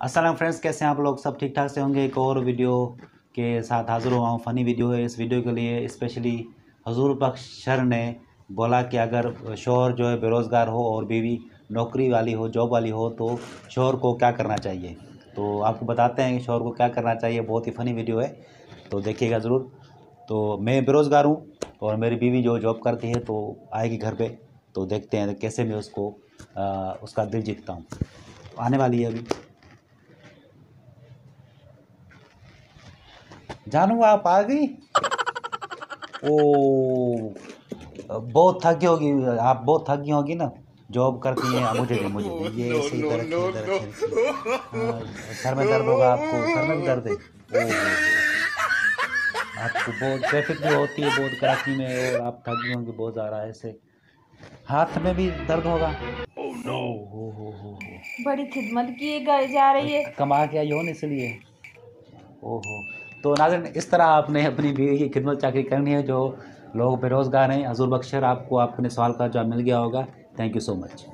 अस्सलाम फ्रेंड्स, कैसे हैं आप लोग? सब ठीक ठाक से होंगे। एक और वीडियो के साथ हाज़िर हुआ हूँ। फ़नी वीडियो है। इस वीडियो के लिए स्पेशली हुजूर बख्श सर ने बोला कि अगर शौहर जो है बेरोज़गार हो और बीवी नौकरी वाली हो, जॉब वाली हो, तो शौहर को क्या करना चाहिए। तो आपको बताते हैं कि शौहर को क्या करना चाहिए। बहुत ही फ़नी वीडियो है, तो देखिएगा ज़रूर। तो मैं बेरोज़गार हूँ और मेरी बीवी जो जॉब करती है तो आएगी घर पे, तो देखते हैं कैसे मैं उसको उसका दिल जीतता हूँ। आने वाली है अभी। जानू आप आ गई? ओ, बहुत थकी होगी आप, बहुत थकी होगी ना, जॉब करती हैं। मुझे दे ये ऐसे ही इधर रखिए, इधर रखिए। हाँ, सर में दर्द होगा आपको, सर में भी दर्द है। ओहो, आपको बहुत ट्रैफिक भी होती है बहुत कराची में, और आप थकी होंगी बहुत ज़्यादा। ऐसे हाथ में भी दर्द होगा। हो बड़ी खिदमत की जा रही है। कमा के आई हो ना, इसलिए। ओहो। तो नाज़रीन, इस तरह आपने अपनी बीवी की खिदमत चाकरी करनी है। जो लोग बेरोज़गार हैं, हजूर बख्शर आपको अपने सवाल का जवाब मिल गया होगा। Thank you so much.